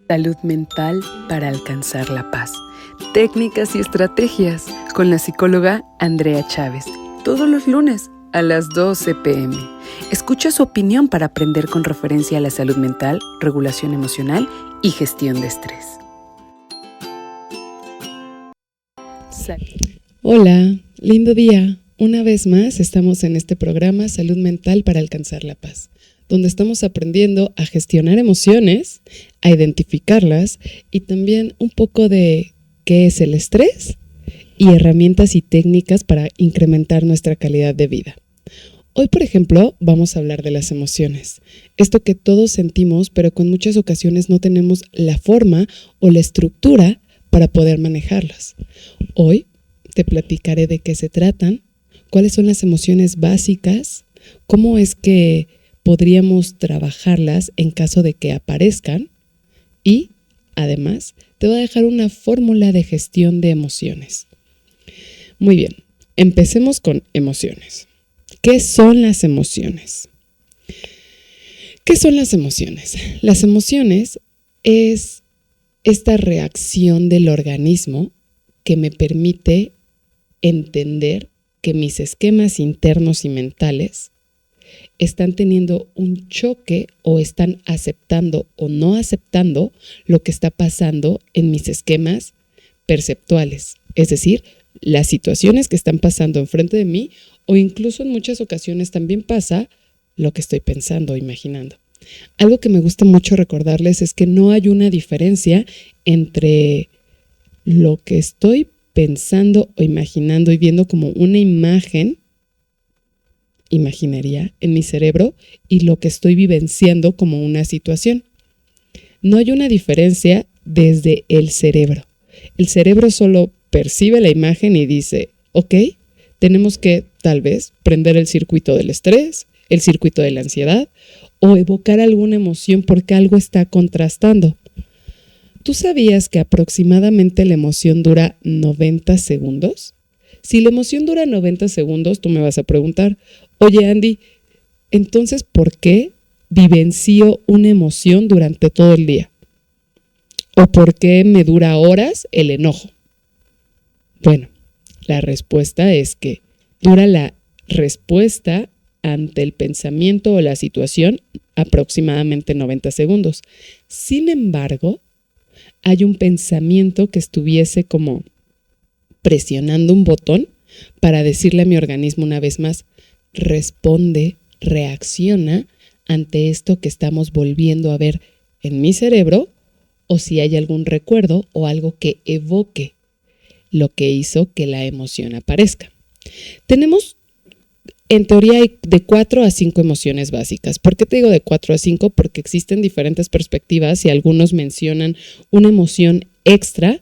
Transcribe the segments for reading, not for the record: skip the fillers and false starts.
Salud mental para alcanzar la paz. Técnicas y estrategias con la psicóloga Andrea Chávez. Todos los lunes a las 12 p.m. Escucha su opinión para aprender con referencia a la salud mental, regulación emocional y gestión de estrés. Hola, lindo día. Una vez más estamos en este programa Salud Mental para alcanzar la paz, donde estamos aprendiendo a gestionar emociones, a identificarlas y también un poco de qué es el estrés y herramientas y técnicas para incrementar nuestra calidad de vida. Hoy, por ejemplo, vamos a hablar de las emociones. Esto que todos sentimos, pero que en muchas ocasiones no tenemos la forma o la estructura para poder manejarlas. Hoy te platicaré de qué se tratan, cuáles son las emociones básicas, cómo es que podríamos trabajarlas en caso de que aparezcan y, además, te voy a dejar una fórmula de gestión de emociones. Muy bien, empecemos con emociones. ¿Qué son las emociones? ¿Qué son las emociones? Las emociones es esta reacción del organismo que me permite entender que mis esquemas internos y mentales están teniendo un choque o están aceptando o no aceptando lo que está pasando en mis esquemas perceptuales, es decir, las situaciones que están pasando enfrente de mí o incluso en muchas ocasiones también pasa lo que estoy pensando o imaginando. Algo que me gusta mucho recordarles es que no hay una diferencia entre lo que estoy pensando o imaginando y viendo como una imaginería en mi cerebro y lo que estoy vivenciando como una situación. No hay una diferencia desde el cerebro. El cerebro solo percibe la imagen y dice, ok, tenemos que tal vez prender el circuito del estrés, el circuito de la ansiedad o evocar alguna emoción porque algo está contrastando. ¿Tú sabías que aproximadamente la emoción dura 90 segundos? Si la emoción dura 90 segundos, tú me vas a preguntar, oye Andy, entonces ¿por qué vivencio una emoción durante todo el día? ¿O por qué me dura horas el enojo? Bueno, la respuesta es que dura la respuesta ante el pensamiento o la situación aproximadamente 90 segundos. Sin embargo, hay un pensamiento que estuviese como presionando un botón para decirle a mi organismo una vez más, responde, reacciona ante esto que estamos volviendo a ver en mi cerebro o si hay algún recuerdo o algo que evoque lo que hizo que la emoción aparezca. Tenemos en teoría de 4 a 5 emociones básicas. ¿Por qué te digo de 4 a 5? Porque existen diferentes perspectivas y algunos mencionan una emoción extra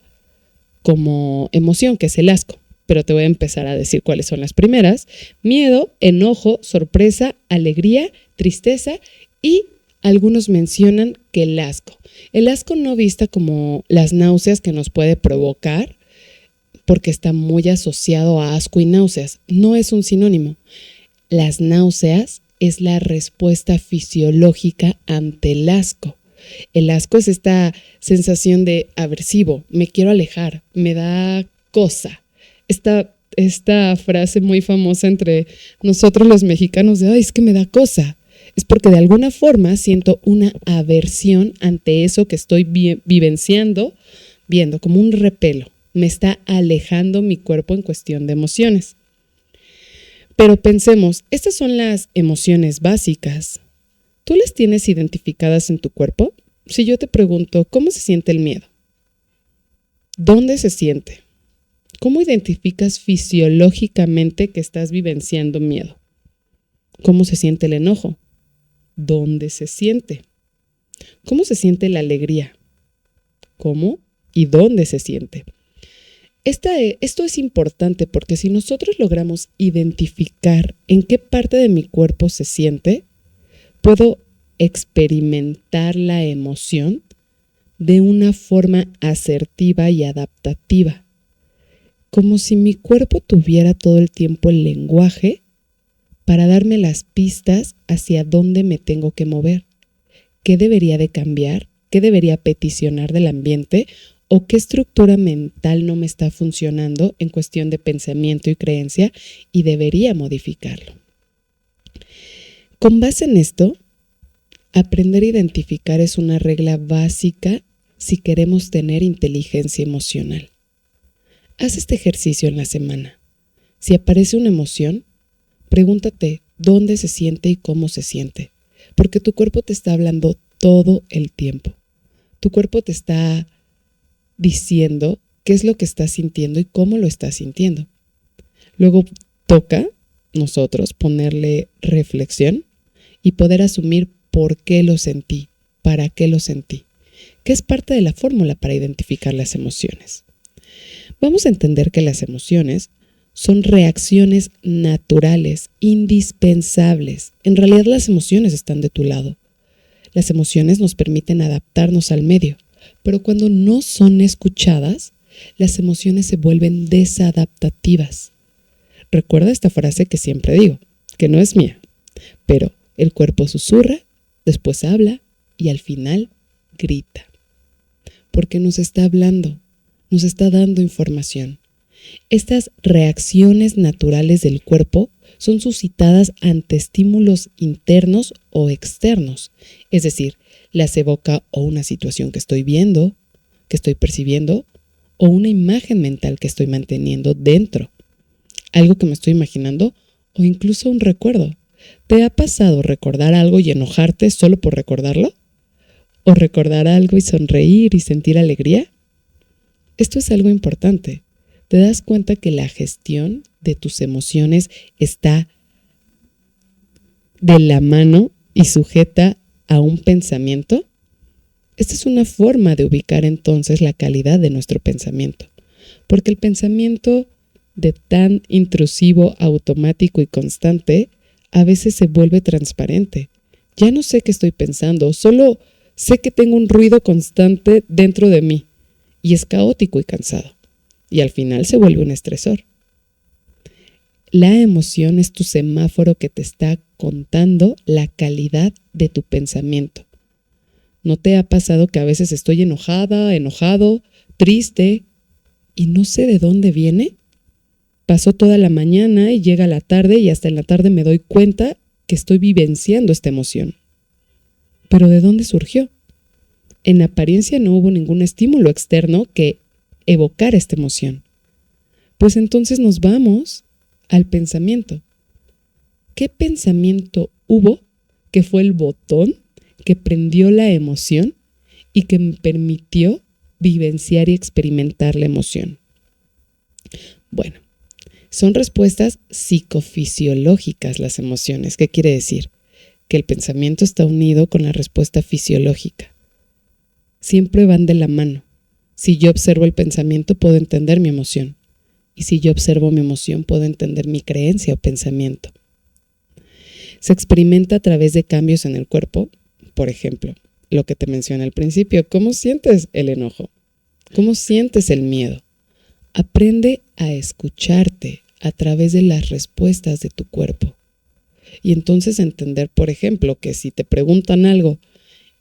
como emoción, que es el asco. Pero te voy a empezar a decir cuáles son las primeras. Miedo, enojo, sorpresa, alegría, tristeza y algunos mencionan que el asco. El asco no vista como las náuseas que nos puede provocar porque está muy asociado a asco y náuseas. No es un sinónimo. Las náuseas es la respuesta fisiológica ante el asco. El asco es esta sensación de aversivo, me quiero alejar, me da cosa. Esta frase muy famosa entre nosotros los mexicanos de, ay, es que me da cosa. Es porque de alguna forma siento una aversión ante eso que estoy vivenciando, viendo como un repelo. Me está alejando mi cuerpo en cuestión de emociones. Pero pensemos, estas son las emociones básicas. ¿Tú las tienes identificadas en tu cuerpo? Si yo te pregunto, ¿cómo se siente el miedo? ¿Dónde se siente? ¿Cómo identificas fisiológicamente que estás vivenciando miedo? ¿Cómo se siente el enojo? ¿Dónde se siente? ¿Cómo se siente la alegría? ¿Cómo y dónde se siente? Esto es importante porque si nosotros logramos identificar en qué parte de mi cuerpo se siente, puedo experimentar la emoción de una forma asertiva y adaptativa, como si mi cuerpo tuviera todo el tiempo el lenguaje para darme las pistas hacia dónde me tengo que mover, qué debería de cambiar qué debería peticionar del ambiente o qué estructura mental no me está funcionando en cuestión de pensamiento y creencia y debería modificarlo. Con base en esto, aprender a identificar es una regla básica si queremos tener inteligencia emocional. Haz este ejercicio en la semana. Si aparece una emoción, pregúntate dónde se siente y cómo se siente, porque tu cuerpo te está hablando todo el tiempo. Tu cuerpo te está diciendo qué es lo que estás sintiendo y cómo lo estás sintiendo. Luego toca nosotros ponerle reflexión y poder asumir por qué lo sentí, para qué lo sentí, que es parte de la fórmula para identificar las emociones. Vamos a entender que las emociones son reacciones naturales, indispensables. En realidad las emociones están de tu lado. Las emociones nos permiten adaptarnos al medio, pero cuando no son escuchadas, las emociones se vuelven desadaptativas. Recuerda esta frase que siempre digo, que no es mía, pero el cuerpo susurra, después habla y al final grita. Porque nos está hablando, nos está dando información. Estas reacciones naturales del cuerpo son suscitadas ante estímulos internos o externos, es decir, las evoca o una situación que estoy viendo, que estoy percibiendo, o una imagen mental que estoy manteniendo dentro, algo que me estoy imaginando o incluso un recuerdo. ¿Te ha pasado recordar algo y enojarte solo por recordarlo? ¿O recordar algo y sonreír y sentir alegría? Esto es algo importante. ¿Te das cuenta que la gestión de tus emociones está de la mano y sujeta a un pensamiento? Esta es una forma de ubicar entonces la calidad de nuestro pensamiento, porque el pensamiento de tan intrusivo, automático y constante a veces se vuelve transparente. Ya no sé qué estoy pensando, solo sé que tengo un ruido constante dentro de mí y es caótico y cansado. Y al final se vuelve un estresor. La emoción es tu semáforo que te está contando la calidad de tu pensamiento. ¿No te ha pasado que a veces estoy enojada, enojado, triste y no sé de dónde viene? Pasó toda la mañana y llega la tarde y hasta en la tarde me doy cuenta que estoy vivenciando esta emoción. ¿Pero de dónde surgió? En apariencia no hubo ningún estímulo externo que evocar esta emoción. Pues entonces nos vamos al pensamiento. ¿Qué pensamiento hubo que fue el botón que prendió la emoción y que me permitió vivenciar y experimentar la emoción? Bueno, son respuestas psicofisiológicas las emociones. ¿Qué quiere decir? Que el pensamiento está unido con la respuesta fisiológica. Siempre van de la mano. Si yo observo el pensamiento, puedo entender mi emoción. Y si yo observo mi emoción, puedo entender mi creencia o pensamiento. Se experimenta a través de cambios en el cuerpo. Por ejemplo, lo que te mencioné al principio. ¿Cómo sientes el enojo? ¿Cómo sientes el miedo? Aprende a escucharte a través de las respuestas de tu cuerpo. Y entonces entender, por ejemplo, que si te preguntan algo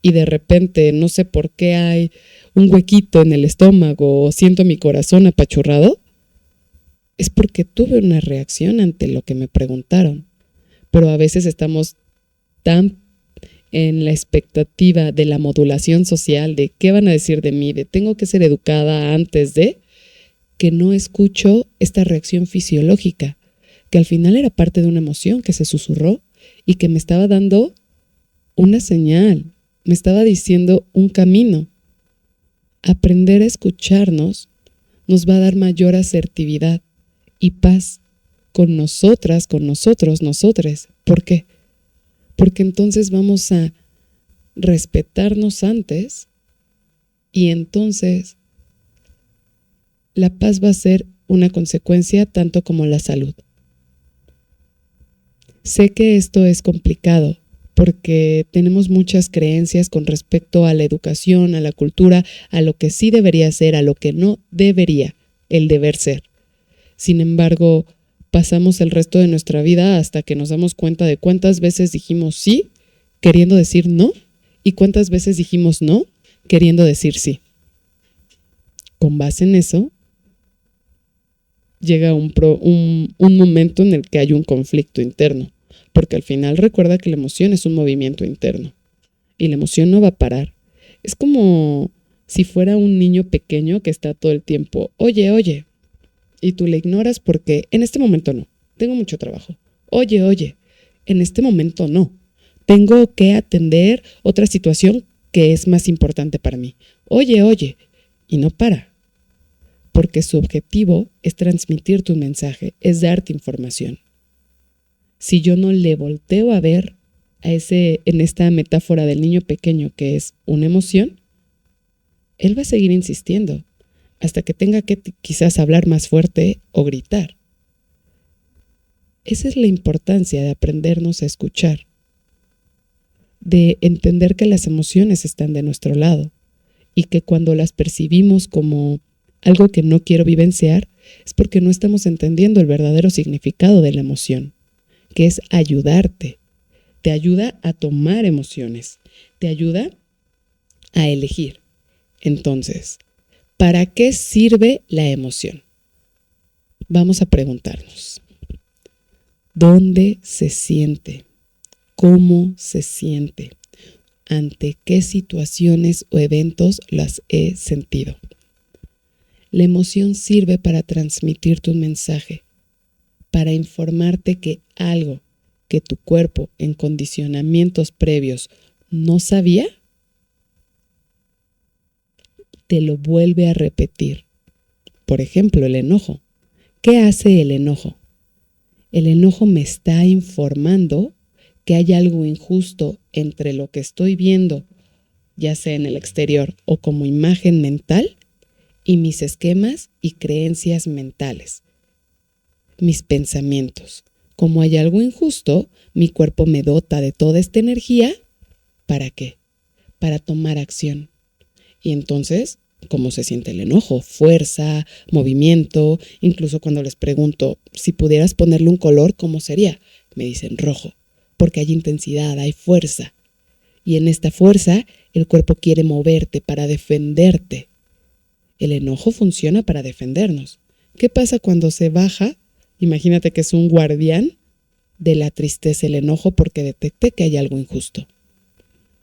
y de repente no sé por qué hay un huequito en el estómago o siento mi corazón apachurrado, es porque tuve una reacción ante lo que me preguntaron. Pero a veces estamos tan en la expectativa de la modulación social, de qué van a decir de mí, de tengo que ser educada antes de, que no escucho esta reacción fisiológica, que al final era parte de una emoción que se susurró y que me estaba dando una señal, me estaba diciendo un camino. Aprender a escucharnos nos va a dar mayor asertividad y paz con nosotras, con nosotros, nosotres. ¿Por qué? Porque entonces vamos a respetarnos antes y entonces la paz va a ser una consecuencia tanto como la salud. Sé que esto es complicado porque tenemos muchas creencias con respecto a la educación, a la cultura, a lo que sí debería ser, a lo que no debería, el deber ser. Sin embargo, pasamos el resto de nuestra vida hasta que nos damos cuenta de cuántas veces dijimos sí, queriendo decir no, y cuántas veces dijimos no, queriendo decir sí. Con base en eso, llega un momento en el que hay un conflicto interno, porque al final recuerda que la emoción es un movimiento interno y la emoción no va a parar. Es como si fuera un niño pequeño que está todo el tiempo, oye, oye, y tú le ignoras porque en este momento no, tengo mucho trabajo. Oye, oye, en este momento no, tengo que atender otra situación que es más importante para mí. Oye, oye, y no para. Porque su objetivo es transmitir tu mensaje, es darte información. Si yo no le volteo a ver en esta metáfora del niño pequeño que es una emoción, él va a seguir insistiendo hasta que tenga que quizás hablar más fuerte o gritar. Esa es la importancia de aprendernos a escuchar, de entender que las emociones están de nuestro lado y que cuando las percibimos como algo que no quiero vivenciar, es porque no estamos entendiendo el verdadero significado de la emoción, que es ayudarte. Te ayuda a tomar emociones, te ayuda a elegir. Entonces, ¿para qué sirve la emoción? Vamos a preguntarnos, ¿dónde se siente? ¿Cómo se siente? ¿Ante qué situaciones o eventos las he sentido? La emoción sirve para transmitirte un mensaje, para informarte que algo que tu cuerpo en condicionamientos previos no sabía, te lo vuelve a repetir. Por ejemplo, el enojo. ¿Qué hace el enojo? El enojo me está informando que hay algo injusto entre lo que estoy viendo, ya sea en el exterior o como imagen mental, y mis esquemas y creencias mentales, mis pensamientos. Como hay algo injusto, mi cuerpo me dota de toda esta energía. ¿Para qué? Para tomar acción. Y entonces, ¿cómo se siente el enojo? Fuerza, movimiento. Incluso cuando les pregunto, si pudieras ponerle un color, ¿cómo sería? Me dicen rojo, porque hay intensidad, hay fuerza. Y en esta fuerza, el cuerpo quiere moverte para defenderte. El enojo funciona para defendernos. ¿Qué pasa cuando se baja? Imagínate que es un guardián de la tristeza, el enojo, porque detecté que hay algo injusto.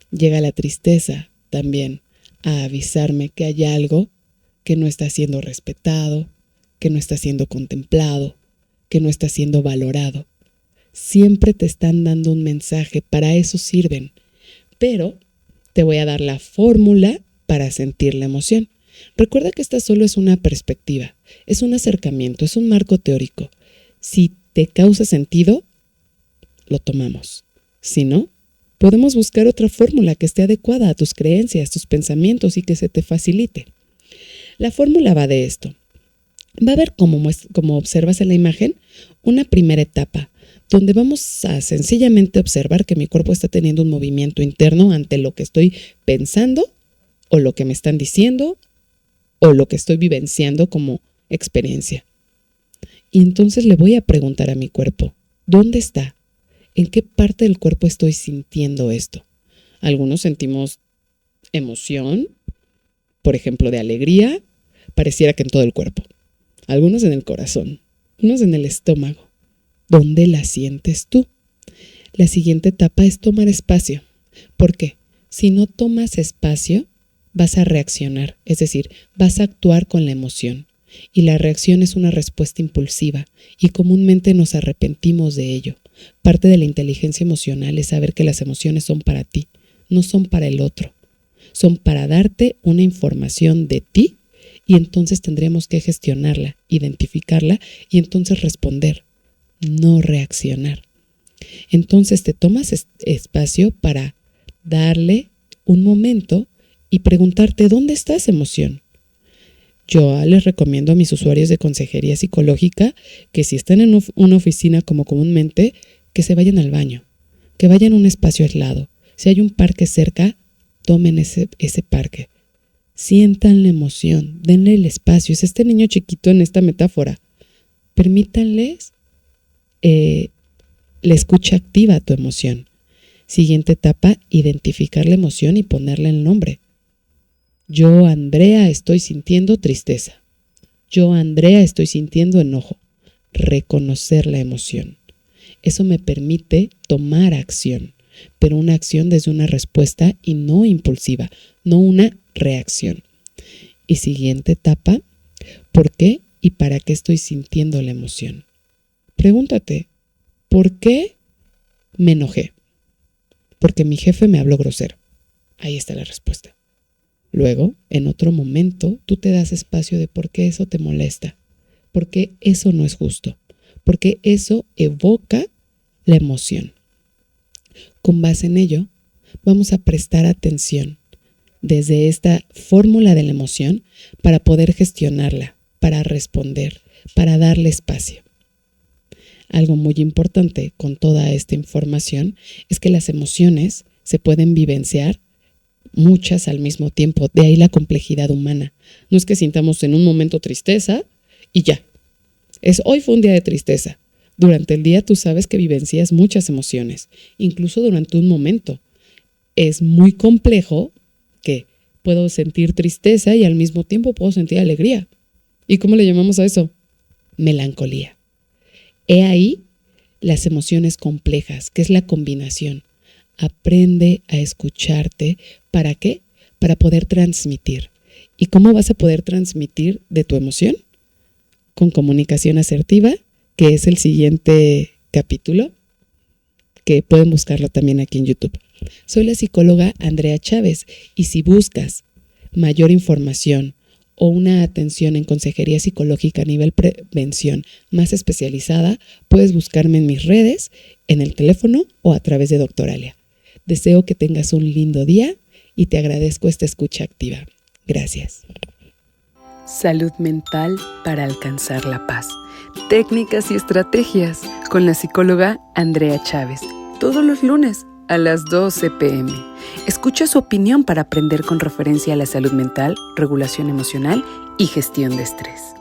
Llega la tristeza también a avisarme que hay algo que no está siendo respetado, que no está siendo contemplado, que no está siendo valorado. Siempre te están dando un mensaje, para eso sirven. Pero te voy a dar la fórmula para sentir la emoción. Recuerda que esta solo es una perspectiva, es un acercamiento, es un marco teórico. Si te causa sentido, lo tomamos. Si no, podemos buscar otra fórmula que esté adecuada a tus creencias, tus pensamientos y que se te facilite. La fórmula va de esto. Va a haber, como observas en la imagen, una primera etapa, donde vamos a sencillamente observar que mi cuerpo está teniendo un movimiento interno ante lo que estoy pensando o lo que me están diciendo o lo que estoy vivenciando como experiencia. Y entonces le voy a preguntar a mi cuerpo, ¿dónde está? ¿En qué parte del cuerpo estoy sintiendo esto? Algunos sentimos emoción, por ejemplo, de alegría, pareciera que en todo el cuerpo. Algunos en el corazón, unos en el estómago. ¿Dónde la sientes tú? La siguiente etapa es tomar espacio. ¿Por qué? Si no tomas espacio, vas a reaccionar, es decir, vas a actuar con la emoción. Y la reacción es una respuesta impulsiva y comúnmente nos arrepentimos de ello. Parte de la inteligencia emocional es saber que las emociones son para ti, no son para el otro. Son para darte una información de ti y entonces tendremos que gestionarla, identificarla y entonces responder, no reaccionar. Entonces te tomas espacio para darle un momento y preguntarte, ¿dónde está esa emoción? Yo les recomiendo a mis usuarios de consejería psicológica que si están en una oficina como comúnmente, que se vayan al baño, que vayan a un espacio aislado. Si hay un parque cerca, tomen ese parque. Sientan la emoción, denle el espacio. Es este niño chiquito en esta metáfora. Permítanles la escucha activa a tu emoción. Siguiente etapa, identificar la emoción y ponerle el nombre. Yo, Andrea, estoy sintiendo tristeza. Yo, Andrea, estoy sintiendo enojo. Reconocer la emoción. Eso me permite tomar acción, pero una acción desde una respuesta y no impulsiva, no una reacción. Y siguiente etapa, ¿por qué y para qué estoy sintiendo la emoción? Pregúntate, ¿por qué me enojé? Porque mi jefe me habló grosero. Ahí está la respuesta. Luego, en otro momento, tú te das espacio de por qué eso te molesta, por qué eso no es justo, por qué eso evoca la emoción. Con base en ello, vamos a prestar atención desde esta fórmula de la emoción para poder gestionarla, para responder, para darle espacio. Algo muy importante con toda esta información es que las emociones se pueden vivenciar muchas al mismo tiempo, de ahí la complejidad humana. No es que sintamos en un momento tristeza y ya. Hoy fue un día de tristeza. Durante el día tú sabes que vivencias muchas emociones, incluso durante un momento. Es muy complejo que puedo sentir tristeza y al mismo tiempo puedo sentir alegría. ¿Y cómo le llamamos a eso? Melancolía. He ahí las emociones complejas, que es la combinación. Aprende a escucharte. ¿Para qué? Para poder transmitir. ¿Y cómo vas a poder transmitir de tu emoción? Con comunicación asertiva, que es el siguiente capítulo, que pueden buscarlo también aquí en YouTube. Soy la psicóloga Andrea Chávez y si buscas mayor información o una atención en consejería psicológica a nivel prevención más especializada, puedes buscarme en mis redes, en el teléfono o a través de Doctoralia. Deseo que tengas un lindo día y te agradezco esta escucha activa. Gracias. Salud mental para alcanzar la paz. Técnicas y estrategias con la psicóloga Andrea Chávez. Todos los lunes a las 12 p.m. Escucha su opinión para aprender con referencia a la salud mental, regulación emocional y gestión de estrés.